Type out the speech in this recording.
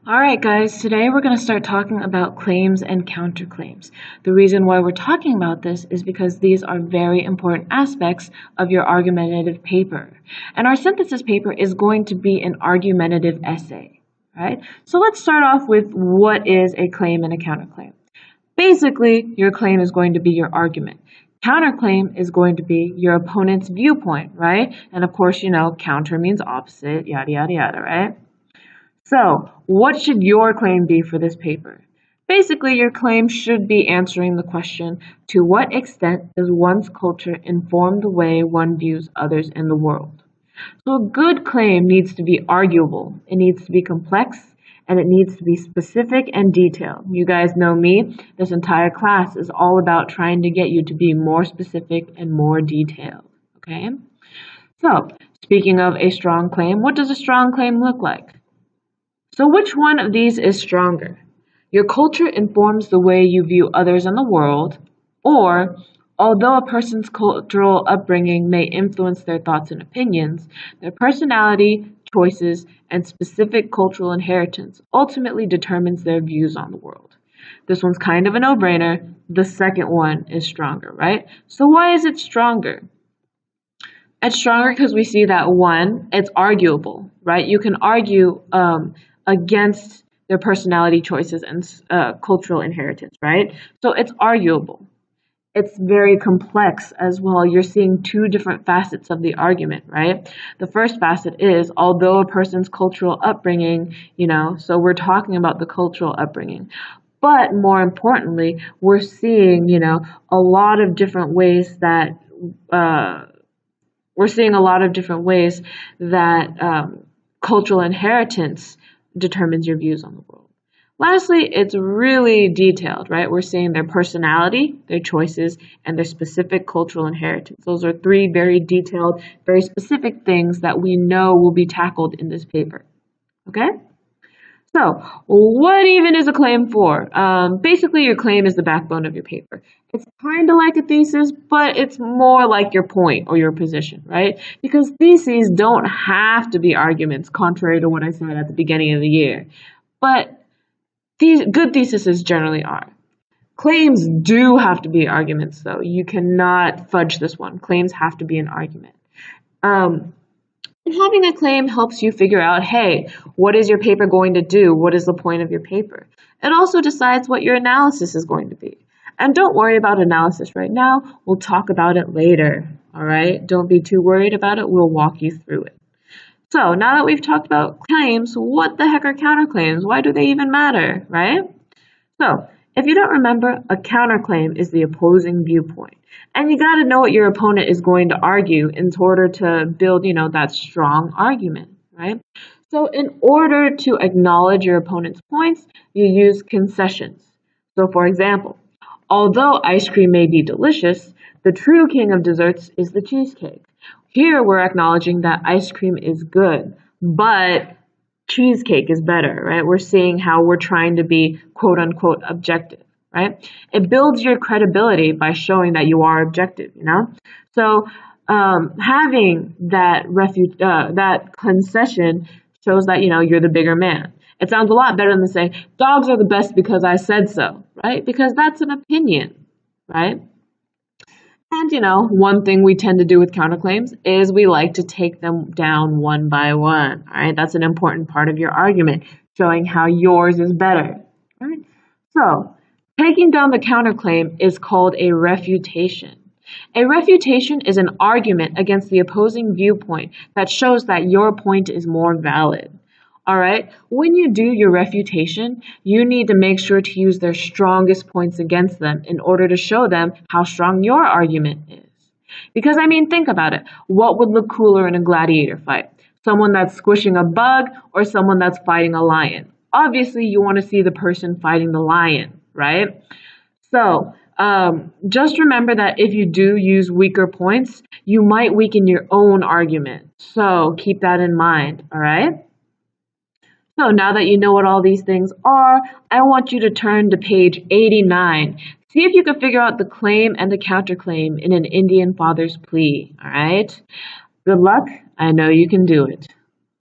Alright guys, today we're going to start talking about claims and counterclaims. The reason why we're talking about this is because these are very important aspects of your argumentative paper. And our synthesis paper is going to be an argumentative essay, right? So let's start off with what is a claim and a counterclaim. Basically, your claim is going to be your argument. Counterclaim is going to be your opponent's viewpoint, right? And of course, counter means opposite, yada, yada, yada, right? So, what should your claim be for this paper? Basically, your claim should be answering the question, to what extent does one's culture inform the way one views others in the world? So a good claim needs to be arguable, it needs to be complex, and it needs to be specific and detailed. You guys know me, this entire class is all about trying to get you to be more specific and more detailed, okay? So, speaking of a strong claim, what does a strong claim look like? So which one of these is stronger? Your culture informs the way you view others in the world, or although a person's cultural upbringing may influence their thoughts and opinions, their personality, choices, and specific cultural inheritance ultimately determines their views on the world. This one's kind of a no-brainer. The second one is stronger, right? So why is it stronger? It's stronger because we see that one, it's arguable, right? You can argue against their personality choices and cultural inheritance, right? So it's arguable. It's very complex as well. You're seeing two different facets of the argument, right? The first facet is, although a person's cultural upbringing, so we're talking about the cultural upbringing. But more importantly, we're seeing, a lot of different ways that, cultural inheritance determines your views on the world. Lastly, it's really detailed, right? We're seeing their personality, their choices, and their specific cultural inheritance. Those are three very detailed, very specific things that we know will be tackled in this paper, okay? So, what even is a claim for? Basically, your claim is the backbone of your paper. It's kind of like a thesis, but it's more like your point or your position, right? Because theses don't have to be arguments, contrary to what I said at the beginning of the year. But these good theses generally are. Claims do have to be arguments, though. You cannot fudge this one. Claims have to be an argument. Having a claim helps you figure out, hey, what is your paper going to do? What is the point of your paper? It also decides what your analysis is going to be. And don't worry about analysis right now. We'll talk about it later, all right? Don't be too worried about it. We'll walk you through it. So now that we've talked about claims, what the heck are counterclaims? Why do they even matter, right? So if you don't remember, a counterclaim is the opposing viewpoint. And you got to know what your opponent is going to argue in order to build, that strong argument, right? So in order to acknowledge your opponent's points, you use concessions. So for example, although ice cream may be delicious, the true king of desserts is the cheesecake. Here we're acknowledging that ice cream is good, but cheesecake is better, right? We're seeing how we're trying to be quote unquote objective, right? It builds your credibility by showing that you are objective, So having that concession shows that, you're the bigger man. It sounds a lot better than saying, dogs are the best because I said so, right? Because that's an opinion, right? And, one thing we tend to do with counterclaims is we like to take them down one by one, all right? That's an important part of your argument, showing how yours is better, all right? So, taking down the counterclaim is called a refutation. A refutation is an argument against the opposing viewpoint that shows that your point is more valid. All right, when you do your refutation, you need to make sure to use their strongest points against them in order to show them how strong your argument is. Because, think about it. What would look cooler in a gladiator fight? Someone that's squishing a bug or someone that's fighting a lion? Obviously, you want to see the person fighting the lion, right? So, just remember that if you do use weaker points, you might weaken your own argument. So, keep that in mind, all right? So now that you know what all these things are, I want you to turn to page 89. See if you can figure out the claim and the counterclaim in an Indian father's plea, all right? Good luck. I know you can do it.